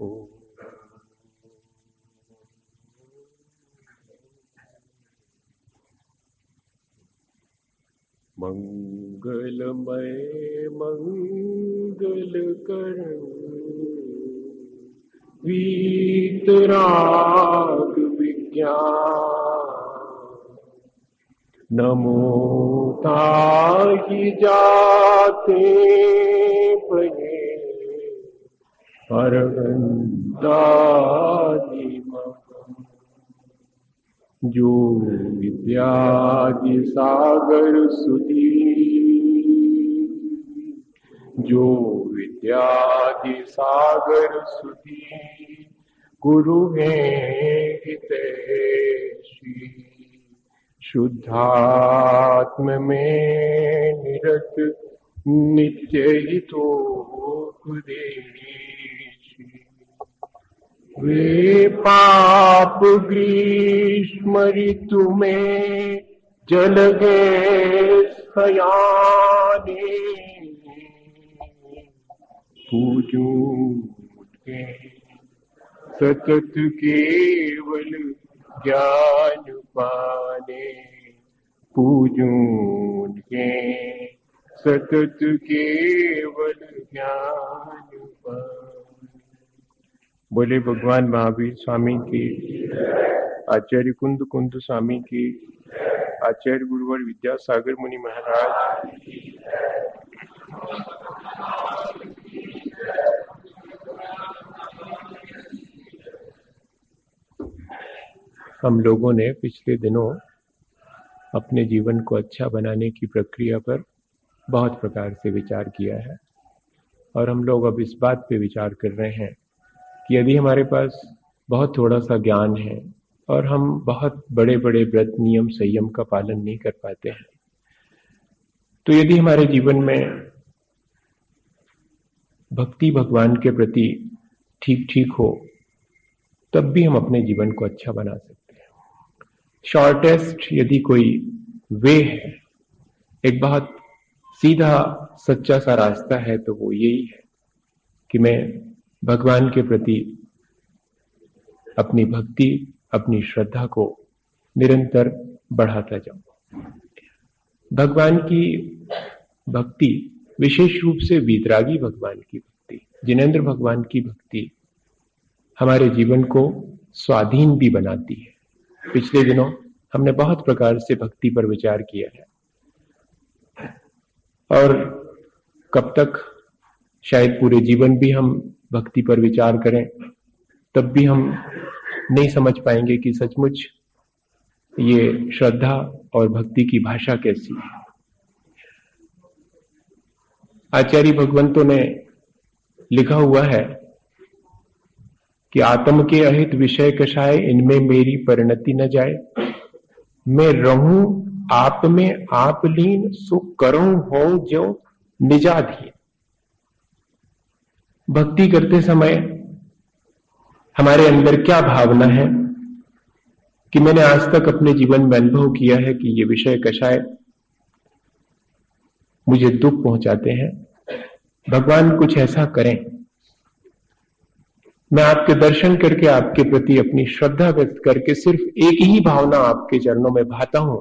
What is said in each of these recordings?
ओम। मंगलमय मंगलकरण वीतराग विज्ञान नमो ताहि जाते बने अरविंदादिमगम जो विद्यादि सागर सुधी जो विद्यादि सागर सुधी गुरु हैं हितैषी शुद्धात्म में निरत नित्य हितोपदेशी वे पाप ग्रीष्म ऋतु में जल गए सयाने पूजूं के सतत केवल ज्ञान पाने पूजूं के सतत केवल ज्ञान पाने। बोले भगवान महावीर स्वामी की, आचार्य कुंद कुंद स्वामी की, आचार्य गुरुवर विद्यासागर मुनि महाराज। हम लोगों ने पिछले दिनों अपने जीवन को अच्छा बनाने की प्रक्रिया पर बहुत प्रकार से विचार किया है और हम लोग अब इस बात पे विचार कर रहे हैं कि यदि हमारे पास बहुत थोड़ा सा ज्ञान है और हम बहुत बड़े बड़े व्रत नियम संयम का पालन नहीं कर पाते हैं, तो यदि हमारे जीवन में भक्ति भगवान के प्रति ठीक ठीक हो तब भी हम अपने जीवन को अच्छा बना सकते हैं। शॉर्टेस्ट यदि कोई वे है, एक बहुत सीधा सच्चा सा रास्ता है, तो वो यही है कि मैं भगवान के प्रति अपनी भक्ति अपनी श्रद्धा को निरंतर बढ़ाता जाऊं। भगवान की भक्ति, विशेष रूप से वीतरागी भगवान की भक्ति, जिनेंद्र भगवान की भक्ति हमारे जीवन को स्वाधीन भी बनाती है। पिछले दिनों हमने बहुत प्रकार से भक्ति पर विचार किया है और कब तक शायद पूरे जीवन भी हम भक्ति पर विचार करें तब भी हम नहीं समझ पाएंगे कि सचमुच ये श्रद्धा और भक्ति की भाषा कैसी है। आचार्य भगवंतों ने लिखा हुआ है कि आत्म के अहित विषय कषाय इनमें मेरी परिणति न जाए, मैं रहूं आप में आप लीन, सुख करूं हो जो निजाधीन। भक्ति करते समय हमारे अंदर क्या भावना है कि मैंने आज तक अपने जीवन में अनुभव किया है कि ये विषय कषाय मुझे दुख पहुंचाते हैं, भगवान कुछ ऐसा करें। मैं आपके दर्शन करके आपके प्रति अपनी श्रद्धा व्यक्त करके सिर्फ एक ही भावना आपके चरणों में भाता हूं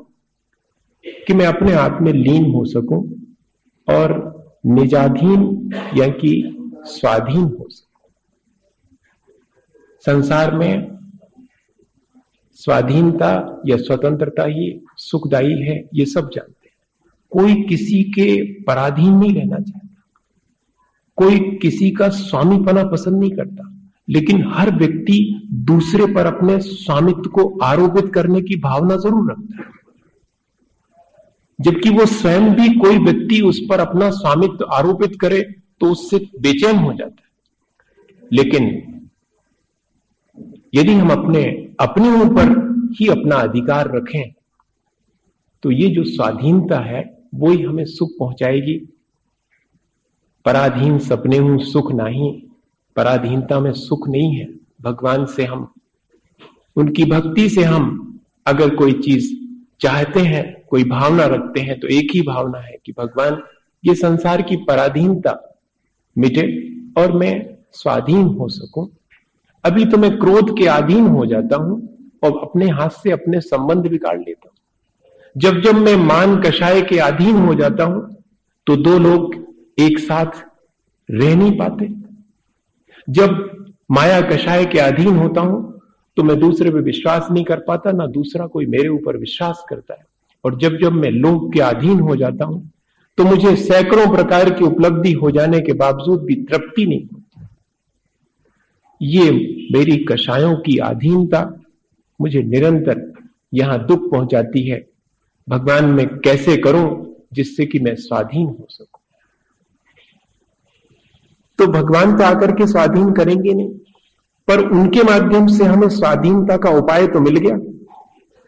कि मैं अपने आप में लीन हो सकूं और निजाधीन यानी कि स्वाधीन हो सकूं। संसार में स्वाधीनता या स्वतंत्रता ही सुखदायी है, ये सब जानते हैं। कोई किसी के पराधीन नहीं रहना चाहता, कोई किसी का स्वामीपना पसंद नहीं करता, लेकिन हर व्यक्ति दूसरे पर अपने स्वामित्व को आरोपित करने की भावना जरूर रखता है, जबकि वो स्वयं भी कोई व्यक्ति उस पर अपना स्वामित्व आरोपित करे तो उससे बेचैन हो जाता है। लेकिन यदि हम अपने ऊपर ही अपना अधिकार रखें तो ये जो स्वाधीनता है वो ही हमें सुख पहुंचाएगी। पराधीन सपने हूं सुख नहीं, पराधीनता में सुख नहीं है। भगवान से हम, उनकी भक्ति से हम अगर कोई चीज चाहते हैं, कोई भावना रखते हैं, तो एक ही भावना है कि भगवान ये संसार की पराधीनता मिटे और मैं स्वाधीन हो सकूं, अभी तो मैं क्रोध के अधीन हो जाता हूं और अपने हाथ से अपने संबंध बिगाड़ लेता हूं। जब जब मैं मान कषाय के अधीन हो जाता हूं तो दो लोग एक साथ रह नहीं पाते। जब माया कषाय के अधीन होता हूं तो मैं दूसरे पे विश्वास नहीं कर पाता, ना दूसरा कोई मेरे ऊपर विश्वास करता है। और जब जब मैं लोभ के अधीन हो जाता हूं तो मुझे सैकड़ों प्रकार की उपलब्धि हो जाने के बावजूद भी तृप्ति नहीं होती। ये मेरी कषायों की अधीनता मुझे निरंतर यहां दुख पहुंचाती है। भगवान मैं कैसे करूं जिससे कि मैं स्वाधीन हो सकूं। तो भगवान तो आकर के स्वाधीन करेंगे नहीं, पर उनके माध्यम से हमें स्वाधीनता का उपाय तो मिल गया।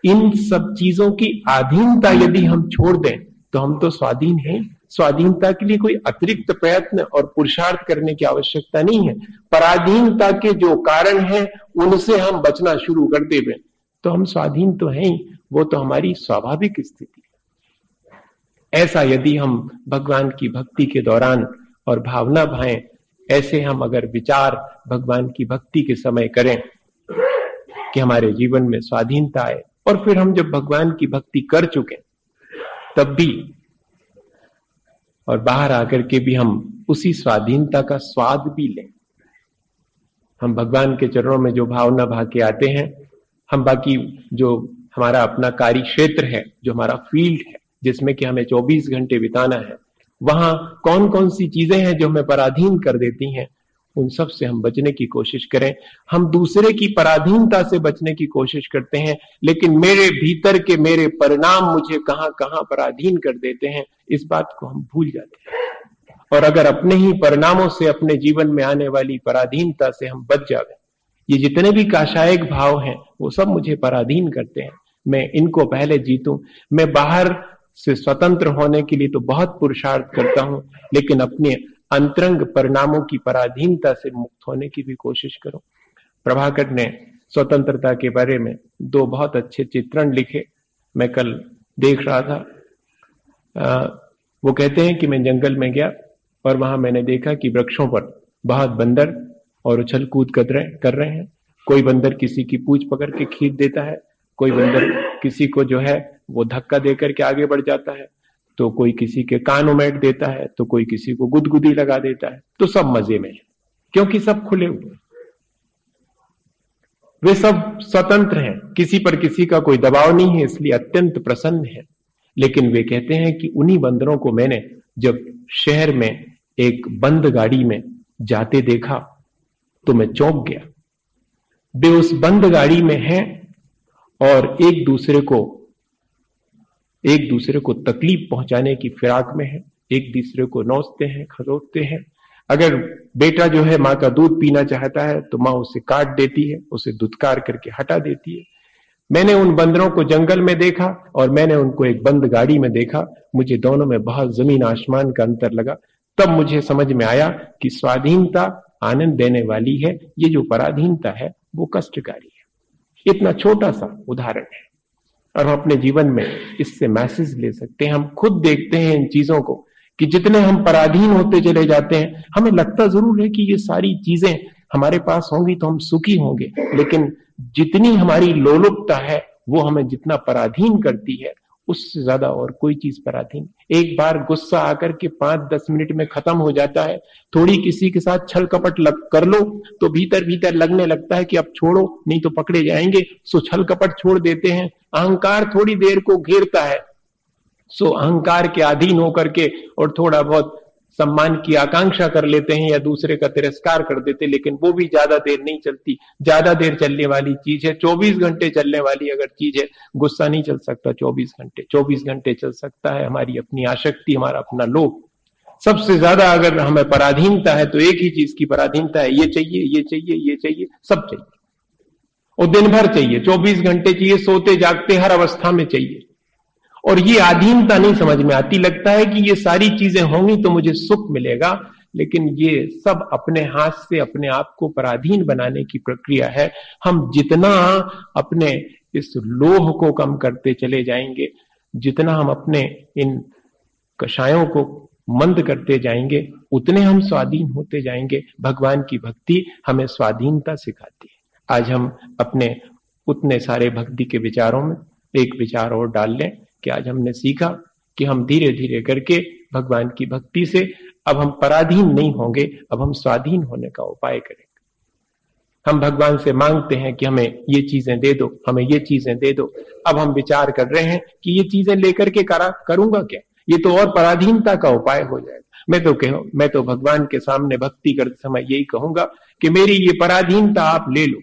इन सब चीजों की अधीनता यदि हम छोड़ दें तो हम तो स्वाधीन हैं। स्वाधीनता के लिए कोई अतिरिक्त प्रयत्न और पुरुषार्थ करने की आवश्यकता नहीं है। पराधीनता के जो कारण हैं उनसे हम बचना शुरू कर दें तो हम स्वाधीन तो हैं ही, वो तो हमारी स्वाभाविक स्थिति है। ऐसा यदि हम भगवान की भक्ति के दौरान और भावना भाएं, ऐसे हम अगर विचार भगवान की भक्ति के समय करें कि हमारे जीवन में स्वाधीनता आए, और फिर हम जब भगवान की भक्ति कर चुके तब भी और बाहर आकर के भी हम उसी स्वाधीनता का स्वाद भी लें। हम भगवान के चरणों में जो भावना भा के आते हैं, हम बाकी जो हमारा अपना कार्य क्षेत्र है, जो हमारा फील्ड है जिसमें कि हमें 24 घंटे बिताना है, वहां कौन कौन सी चीजें हैं जो हमें पराधीन कर देती हैं, उन सब से हम बचने की कोशिश करें। हम दूसरे की पराधीनता से बचने की कोशिश करते हैं, लेकिन मेरे भीतर के मेरे परिणाम मुझे कहां कहां पराधीन कर देते हैं, इस बात को हम भूल जाते हैं। और अगर अपने ही परिणामों से, अपने जीवन में आने वाली पराधीनता से हम बच जाए, ये जितने भी काषायिक भाव हैं वो सब मुझे पराधीन करते हैं, मैं इनको पहले जीतूं। मैं बाहर से स्वतंत्र होने के लिए तो बहुत पुरुषार्थ करता हूं, लेकिन अपने अंतरंग परिणामों की पराधीनता से मुक्त होने की भी कोशिश करो। प्रभाकर ने स्वतंत्रता के बारे में 2 बहुत अच्छे चित्रण लिखे, मैं कल देख रहा था। वो कहते हैं कि मैं जंगल में गया और वहां मैंने देखा कि वृक्षों पर बहुत बंदर और उछल कूद कर रहे हैं। कोई बंदर किसी की पूंछ पकड़ के खींच देता है, कोई बंदर किसी को जो है वो धक्का देकर के आगे बढ़ जाता है, तो कोई किसी के कान उमेट देता है, तो कोई किसी को गुदगुदी लगा देता है। तो सब मजे में है क्योंकि सब खुले हुए, वे सब स्वतंत्र हैं, किसी पर किसी का कोई दबाव नहीं है, इसलिए अत्यंत प्रसन्न है। लेकिन वे कहते हैं कि उन्हीं बंदरों को मैंने जब शहर में एक बंद गाड़ी में जाते देखा तो मैं चौंक गया। वे उस बंद गाड़ी में हैं और एक दूसरे को तकलीफ पहुंचाने की फिराक में है, एक दूसरे को नोचते हैं, खरोचते हैं। अगर बेटा जो है माँ का दूध पीना चाहता है तो माँ उसे काट देती है, उसे दुत्कार करके हटा देती है। मैंने उन बंदरों को जंगल में देखा और मैंने उनको एक बंद गाड़ी में देखा, मुझे दोनों में बहुत जमीन आसमान का अंतर लगा। तब मुझे समझ में आया कि स्वाधीनता आनंद देने वाली है, ये जो पराधीनता है वो कष्टकारी है। इतना छोटा सा उदाहरण है और हम अपने जीवन में इससे मैसेज ले सकते हैं। हम खुद देखते हैं इन चीजों को कि जितने हम पराधीन होते चले जाते हैं, हमें लगता जरूर है कि ये सारी चीजें हमारे पास होंगी तो हम सुखी होंगे, लेकिन जितनी हमारी लोलुपता है वो हमें जितना पराधीन करती है उससे ज्यादा और कोई चीज पराधीन। एक बार गुस्सा आकर के 5-10 मिनट में खत्म हो जाता है। थोड़ी किसी के साथ छल कपट कर लो तो भीतर भीतर लगने लगता है कि अब छोड़ो नहीं तो पकड़े जाएंगे, सो छल कपट छोड़ देते हैं। अहंकार थोड़ी देर को घेरता है, सो अहंकार के अधीन होकर के और थोड़ा बहुत सम्मान की आकांक्षा कर लेते हैं या दूसरे का तिरस्कार कर देते, लेकिन वो भी ज्यादा देर नहीं चलती। ज्यादा देर चलने वाली चीज है, 24 घंटे चलने वाली अगर चीज है, गुस्सा नहीं चल सकता 24 घंटे। 24 घंटे चल सकता है हमारी अपनी आसक्ति, हमारा अपना लोभ। सबसे ज्यादा अगर हमें पराधीनता है तो एक ही चीज की पराधीनता है, ये चाहिए, ये चाहिए, ये चाहिए, सब चाहिए और दिन भर चाहिए, 24 घंटे चाहिए, सोते जागते हर अवस्था में चाहिए। और ये अधीनता नहीं समझ में आती, लगता है कि ये सारी चीजें होंगी तो मुझे सुख मिलेगा, लेकिन ये सब अपने हाथ से अपने आप को पराधीन बनाने की प्रक्रिया है। हम जितना अपने इस लोभ को कम करते चले जाएंगे, जितना हम अपने इन कषायों को मंद करते जाएंगे उतने हम स्वाधीन होते जाएंगे। भगवान की भक्ति हमें स्वाधीनता सिखाती है। आज हम अपने उतने सारे भक्ति के विचारों में एक विचार और डाल लें कि आज हमने सीखा कि हम धीरे धीरे करके भगवान की भक्ति से अब हम पराधीन नहीं होंगे, अब हम स्वाधीन होने का उपाय करेंगे। हम भगवान से मांगते हैं कि हमें ये चीजें दे दो, हमें ये चीजें दे दो। अब हम विचार कर रहे हैं कि ये चीजें लेकर के करूंगा क्या, ये तो और पराधीनता का उपाय हो जाएगा। मैं तो भगवान के सामने भक्ति करते समय यही कहूंगा कि मेरी ये पराधीनता आप ले लो,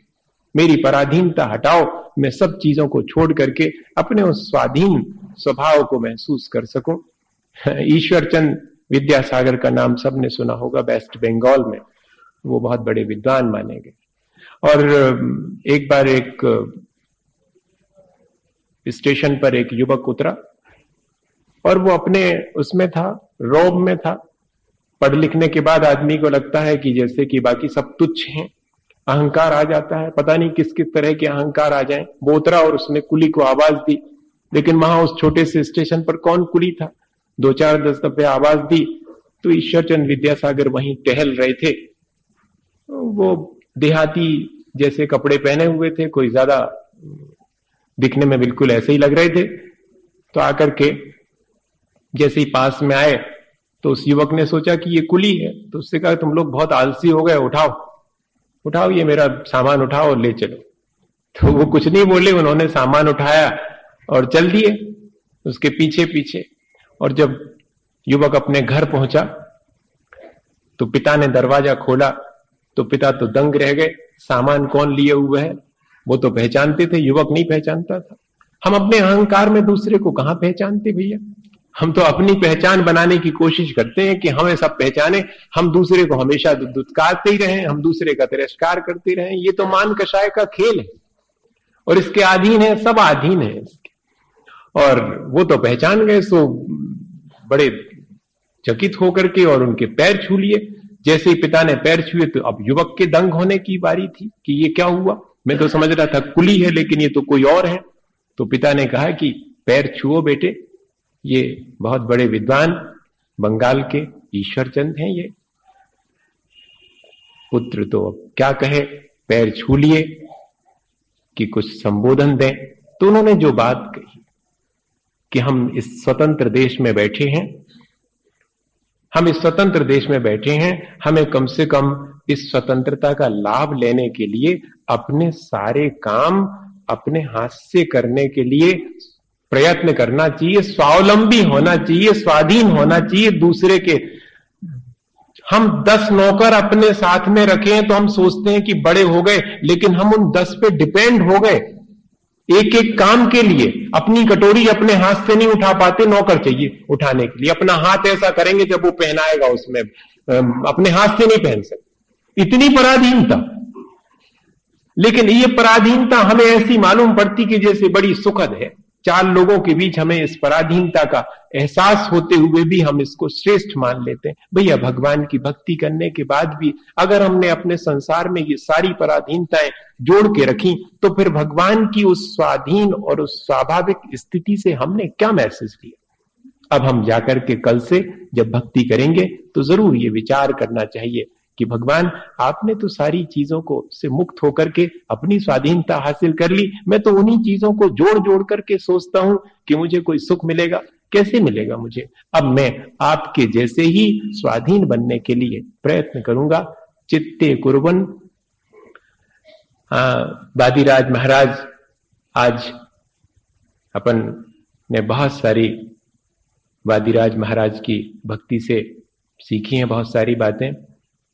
मेरी पराधीनता हटाओ, मैं सब चीजों को छोड़ करके अपने उस स्वाधीन स्वभाव को महसूस कर सकूं। ईश्वरचंद विद्यासागर का नाम सबने सुना होगा, वेस्ट बंगाल में वो बहुत बड़े विद्वान माने गए। और एक बार एक स्टेशन पर एक युवक उतरा और वो अपने उसमें था, रोब में था। पढ़ लिखने के बाद आदमी को लगता है कि जैसे कि बाकी सब तुच्छ हैं, अहंकार आ जाता है, पता नहीं किस किस तरह के अहंकार आ जाएं। वो उतरा और उसने कुली को आवाज दी, लेकिन वहां उस छोटे से स्टेशन पर कौन कुली था। 2-4 दफे आवाज दी तो ईश्वरचंद विद्यासागर वहीं टहल रहे थे। वो देहाती जैसे कपड़े पहने हुए थे, कोई ज्यादा दिखने में बिल्कुल ऐसे ही लग रहे थे। तो आकर के जैसे ही पास में आए तो उस युवक ने सोचा कि ये कुली है, तो उससे कहा तुम लोग बहुत आलसी हो गए, उठाओ ये मेरा सामान उठाओ और ले चलो। तो वो कुछ नहीं बोले, उन्होंने सामान उठाया और चल दिए उसके पीछे पीछे। और जब युवक अपने घर पहुंचा तो पिता ने दरवाजा खोला तो पिता तो दंग रह गए, सामान कौन लिए हुए है वो तो पहचानते थे, युवक नहीं पहचानता था। हम अपने अहंकार में दूसरे को कहां पहचानते भैया, हम तो अपनी पहचान बनाने की कोशिश करते हैं कि हमें सब पहचाने, हम दूसरे को हमेशा दुत्कारते ही रहें, हम दूसरे का तिरस्कार करते रहें। ये तो मान कषाय का खेल है और इसके अधीन है, सब अधीन है इसके। और वो तो पहचान गए, सो बड़े चकित होकर के और उनके पैर छू लिए। जैसे ही पिता ने पैर छुए तो अब युवक के दंग होने की बारी थी कि ये क्या हुआ, मैं तो समझ रहा था कुली है लेकिन ये तो कोई और है। तो पिता ने कहा कि पैर छुओ बेटे, ये बहुत बड़े विद्वान बंगाल के ईश्वरचंद हैं ये। पुत्र तो अब क्या कहे, पैर छू लिए कि कुछ संबोधन दें। तो उन्होंने जो बात कही कि हम इस स्वतंत्र देश में बैठे हैं, हमें कम से कम इस स्वतंत्रता का लाभ लेने के लिए अपने सारे काम अपने हाथ से करने के लिए प्रयत्न करना चाहिए, स्वावलंबी होना चाहिए, स्वाधीन होना चाहिए दूसरे के। हम 10 नौकर अपने साथ में रखें तो हम सोचते हैं कि बड़े हो गए, लेकिन हम उन 10 पे डिपेंड हो गए एक एक काम के लिए। अपनी कटोरी अपने हाथ से नहीं उठा पाते, नौकर चाहिए उठाने के लिए। अपना हाथ ऐसा करेंगे जब वो पहनाएगा उसमें, अपने हाथ से नहीं पहन सकते, इतनी पराधीनता। लेकिन ये पराधीनता हमें ऐसी मालूम पड़ती कि जैसे बड़ी सुखद है। 4 लोगों के बीच हमें इस पराधीनता का एहसास होते हुए भी हम इसको श्रेष्ठ मान लेते हैं। भैया भगवान की भक्ति करने के बाद भी अगर हमने अपने संसार में ये सारी पराधीनताएं जोड़ के रखी तो फिर भगवान की उस स्वाधीन और उस स्वाभाविक स्थिति से हमने क्या मैसेज लिया। अब हम जाकर के कल से जब भक्ति करेंगे तो जरूर ये विचार करना चाहिए कि भगवान आपने तो सारी चीजों को से मुक्त होकर के अपनी स्वाधीनता हासिल कर ली, मैं तो उन्हीं चीजों को जोड़ जोड़ करके सोचता हूं कि मुझे कोई सुख मिलेगा, कैसे मिलेगा मुझे। अब मैं आपके जैसे ही स्वाधीन बनने के लिए प्रयत्न करूंगा। चित्ते कुर्बन। वादिराज महाराज, आज अपन ने बहुत सारी वादिराज महाराज की भक्ति से सीखी हैं बहुत सारी बातें।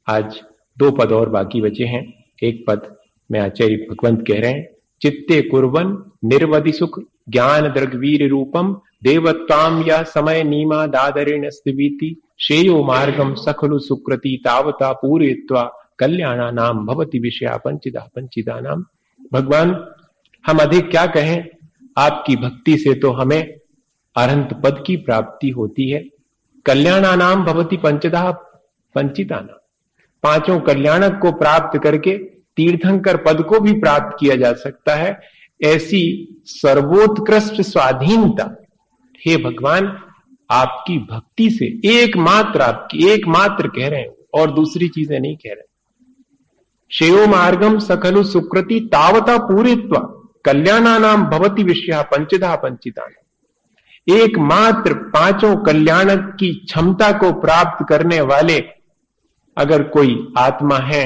आज 2 पद और बाकी बचे हैं। एक पद में आचार्य भगवंत कह रहे हैं, चित्ते कुर्बन निर्वधि सुख ज्ञान दृग्वीर रूपम देवत्वाम या समय नीमा दादरेण स्थिवीति श्रेयो मार्गम सखलु सुकृति तावता पूरेत्वा कल्याणा नाम भवति विषया पंचिदा नाम। भगवान हम अधिक क्या कहें, आपकी भक्ति से तो हमें अरहंत पद की प्राप्ति होती है। कल्याणा नाम भवति पंचिता नाम, 5 कल्याणक को प्राप्त करके तीर्थंकर पद को भी प्राप्त किया जा सकता है। ऐसी सर्वोत्कृष्ट स्वाधीनता हे भगवान आपकी भक्ति से, एकमात्र आपकी, एकमात्र कह रहे हैं और दूसरी चीजें नहीं कह रहे। श्रेयो मार्गम सकलु सुकृति तावता पूरित्वा कल्याणानाम भवति विषया पंचधा पंचिता। एकमात्र पांचों कल्याण की क्षमता को प्राप्त करने वाले अगर कोई आत्मा है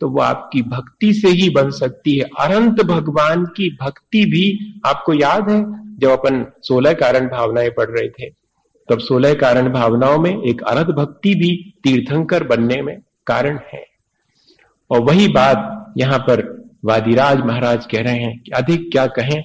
तो वो आपकी भक्ति से ही बन सकती है। अनंत भगवान की भक्ति भी, आपको याद है जब अपन 16 कारण भावनाएं पढ़ रहे थे, तब 16 कारण भावनाओं में एक अनंत भक्ति भी तीर्थंकर बनने में कारण है। और वही बात यहां पर वादिराज महाराज कह रहे हैं कि अधिक क्या कहें,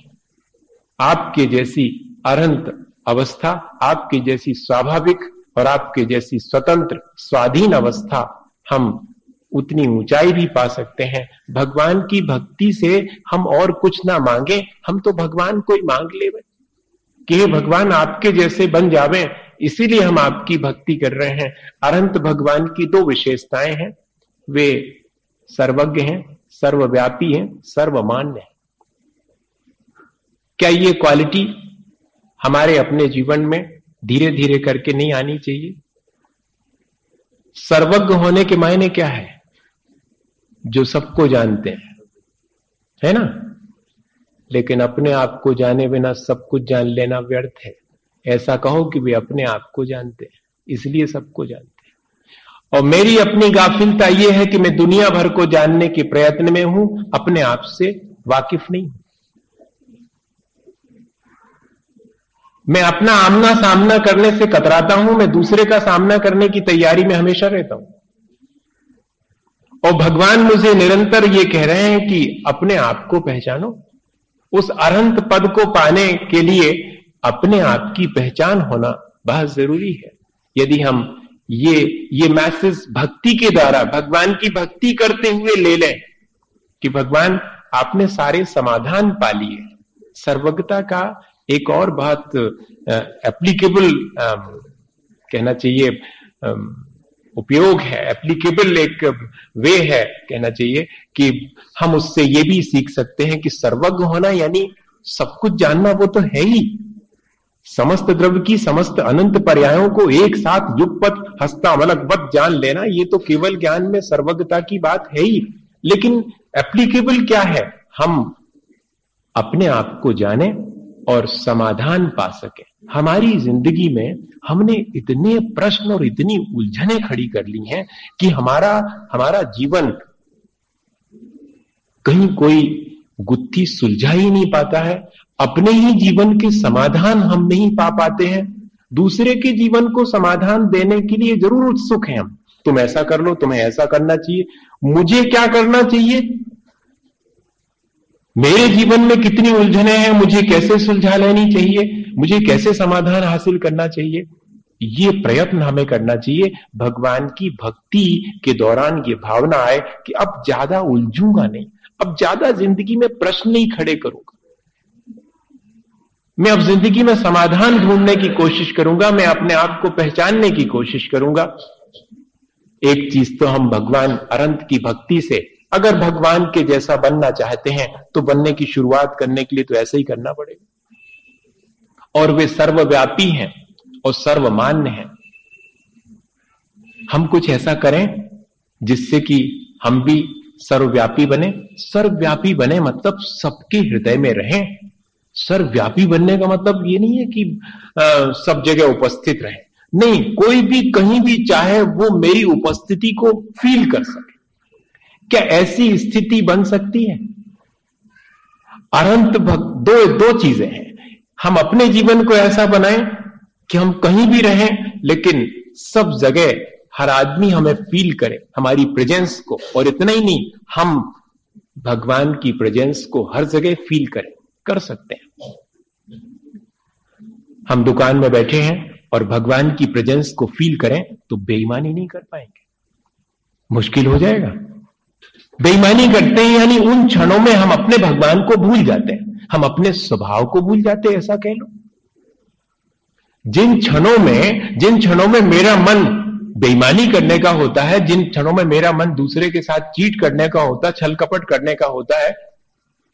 आपके जैसी अनंत अवस्था, आपके जैसी स्वाभाविक और आपके जैसी स्वतंत्र स्वाधीन अवस्था हम उतनी ऊंचाई भी पा सकते हैं। भगवान की भक्ति से हम और कुछ ना मांगे, हम तो भगवान को ही मांग ले कि भगवान आपके जैसे बन जावे, इसीलिए हम आपकी भक्ति कर रहे हैं। अनंत भगवान की दो विशेषताएं हैं, वे सर्वज्ञ हैं, सर्वव्यापी हैं, सर्वमान्य हैं। क्या ये क्वालिटी हमारे अपने जीवन में धीरे धीरे करके नहीं आनी चाहिए? सर्वज्ञ होने के मायने क्या है? जो सबको जानते हैं, है ना? लेकिन अपने आप को जाने बिना सब कुछ जान लेना व्यर्थ है। ऐसा कहो कि वे अपने आप को जानते हैं, इसलिए सबको जानते हैं। और मेरी अपनी गाफिलता यह है कि मैं दुनिया भर को जानने के प्रयत्न में हूं, अपने आप से वाकिफ नहीं हूं। मैं अपना आमना सामना करने से कतराता हूं, मैं दूसरे का सामना करने की तैयारी में हमेशा रहता हूं। और भगवान मुझे निरंतर ये कह रहे हैं कि अपने आप को पहचानो। उस अनंत पद को पाने के लिए अपने आप की पहचान होना बहुत जरूरी है। यदि हम ये मैसेज भक्ति के द्वारा, भगवान की भक्ति करते हुए ले लें कि भगवान आपने सारे समाधान पा लिए। सर्वज्ञता का एक और बहुत एप्लीकेबल कहना चाहिए उपयोग है, एप्लीकेबल एक वे है कहना चाहिए कि हम उससे ये भी सीख सकते हैं कि सर्वज्ञ होना यानी सब कुछ जानना वो तो है ही। समस्त द्रव्य की समस्त अनंत पर्यायों को एक साथ युगपत हस्तामलकवत जान लेना, ये तो केवल ज्ञान में सर्वज्ञता की बात है ही। लेकिन एप्लीकेबल क्या है? हम अपने आप को जाने और समाधान पा सके। हमारी जिंदगी में हमने इतने प्रश्न और इतनी उलझनें खड़ी कर ली हैं कि हमारा जीवन कहीं कोई गुत्थी सुलझा ही नहीं पाता है। अपने ही जीवन के समाधान हम नहीं पा पाते हैं, दूसरे के जीवन को समाधान देने के लिए जरूर उत्सुक हैं हम। तुम ऐसा कर लो, तुम्हें ऐसा करना चाहिए, मुझे क्या करना चाहिए, मेरे जीवन में कितनी उलझनें हैं, मुझे कैसे सुलझा लेनी चाहिए, मुझे कैसे समाधान हासिल करना चाहिए। ये प्रयत्न हमें करना चाहिए। भगवान की भक्ति के दौरान ये भावना आए कि अब ज्यादा उलझूंगा नहीं, अब ज्यादा जिंदगी में प्रश्न नहीं खड़े करूंगा, मैं अब जिंदगी में समाधान ढूंढने की कोशिश करूंगा, मैं अपने आप को पहचानने की कोशिश करूंगा। एक चीज तो हम भगवान अनंत की भक्ति से, अगर भगवान के जैसा बनना चाहते हैं तो बनने की शुरुआत करने के लिए तो ऐसे ही करना पड़ेगा। और वे सर्वव्यापी हैं और सर्वमान्य हैं। हम कुछ ऐसा करें जिससे कि हम भी सर्वव्यापी बने। सर्वव्यापी बने मतलब सबके हृदय में रहें। सर्वव्यापी बनने का मतलब ये नहीं है कि सब जगह उपस्थित रहे, नहीं, कोई भी कहीं भी चाहे वो मेरी उपस्थिति को फील कर सके। क्या ऐसी स्थिति बन सकती है? अनंत दो चीजें हैं। हम अपने जीवन को ऐसा बनाएं कि हम कहीं भी रहें लेकिन सब जगह हर आदमी हमें फील करे, हमारी प्रेजेंस को। और इतना ही नहीं, हम भगवान की प्रेजेंस को हर जगह फील करें, कर सकते हैं। हम दुकान में बैठे हैं और भगवान की प्रेजेंस को फील करें तो बेईमानी नहीं कर पाएंगे, मुश्किल हो जाएगा। बेईमानी करते हैं यानी उन क्षणों में हम अपने भगवान को भूल जाते हैं, हम अपने स्वभाव को भूल जाते हैं, ऐसा कह लो। जिन क्षणों में मेरा मन बेईमानी करने का होता है, जिन क्षणों में मेरा मन दूसरे के साथ चीट करने का होता है, छल कपट करने का होता है,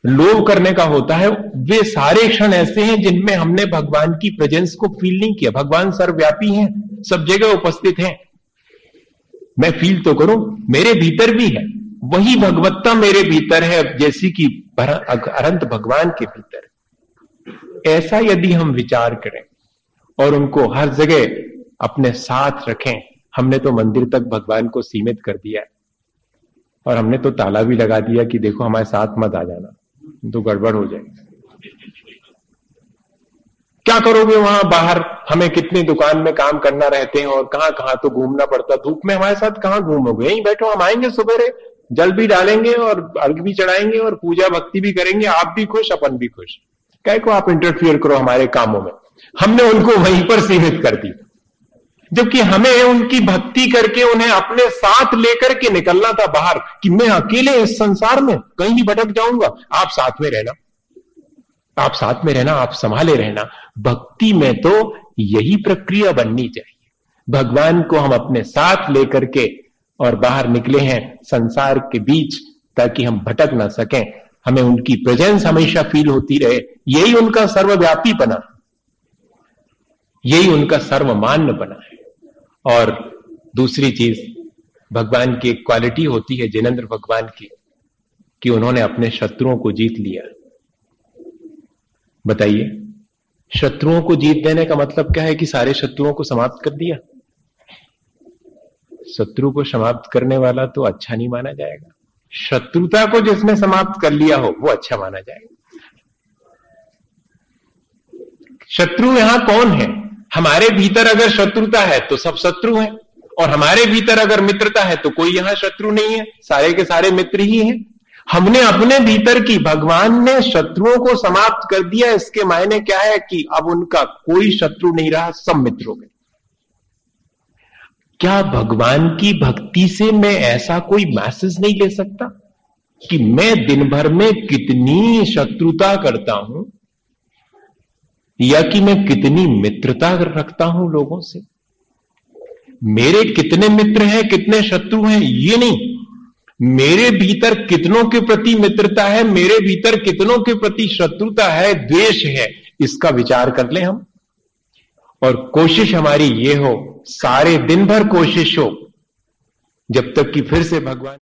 लोभ करने का होता है वे सारे क्षण ऐसे हैं जिनमें हमने भगवान की प्रेजेंस को फील नहीं किया। भगवान सर्वव्यापी हैं, सब जगह उपस्थित हैं, मैं फील तो करूं, मेरे भीतर भी है, वही भगवत्ता मेरे भीतर है जैसी कि अनंत भगवान के भीतर। ऐसा यदि हम विचार करें और उनको हर जगह अपने साथ रखें, हमने तो मंदिर तक भगवान को सीमित कर दिया है और हमने तो ताला भी लगा दिया कि देखो हमारे साथ मत आ जाना, तो गड़बड़ हो जाएगी। क्या करोगे वहां बाहर, हमें कितनी दुकान में काम करना रहते हैं और कहां कहां तो घूमना पड़ता, धूप में हमारे साथ कहां घूमोगे, यहीं बैठो, हम आएंगे सुबह, जल भी डालेंगे और अर्घ भी चढ़ाएंगे और पूजा भक्ति भी करेंगे, आप भी खुश अपन भी खुश, क्या को आप इंटरफियर करो हमारे कामों में। हमने उनको वहीं पर सीमित कर दी, जबकि हमें उनकी भक्ति करके उन्हें अपने साथ लेकर के निकलना था बाहर, कि मैं अकेले इस संसार में कहीं भी भटक जाऊंगा, आप साथ में रहना, आप साथ में रहना, आप संभाले रहना। भक्ति में तो यही प्रक्रिया बननी चाहिए। भगवान को हम अपने साथ लेकर के और बाहर निकले हैं संसार के बीच, ताकि हम भटक ना सकें, हमें उनकी प्रेजेंस हमेशा फील होती रहे। यही उनका सर्वव्यापी बना, यही उनका सर्वमान्य बना है। और दूसरी चीज भगवान की एक क्वालिटी होती है, जिनेंद्र भगवान की, कि उन्होंने अपने शत्रुओं को जीत लिया। बताइए, शत्रुओं को जीत देने का मतलब क्या है? कि सारे शत्रुओं को समाप्त कर दिया? शत्रु को समाप्त करने वाला तो अच्छा नहीं माना जाएगा। शत्रुता को जिसने समाप्त कर लिया हो वो अच्छा माना जाएगा। शत्रु यहां कौन है? हमारे भीतर अगर शत्रुता है तो सब शत्रु हैं, और हमारे भीतर अगर मित्रता है तो कोई यहां शत्रु नहीं है, सारे के सारे मित्र ही हैं। हमने अपने भीतर की, भगवान ने शत्रुओं को समाप्त कर दिया, इसके मायने क्या है? कि अब उनका कोई शत्रु नहीं रहा, सब मित्र हो गए। क्या भगवान की भक्ति से मैं ऐसा कोई मैसेज नहीं ले सकता कि मैं दिन भर में कितनी शत्रुता करता हूं या कि मैं कितनी मित्रता रखता हूं लोगों से? मेरे कितने मित्र हैं, कितने शत्रु हैं, ये नहीं, मेरे भीतर कितनों के प्रति मित्रता है, मेरे भीतर कितनों के प्रति शत्रुता है, द्वेष है, इसका विचार कर लें हम। और कोशिश हमारी ये हो, सारे दिन भर कोशिश हो, जब तक कि फिर से भगवान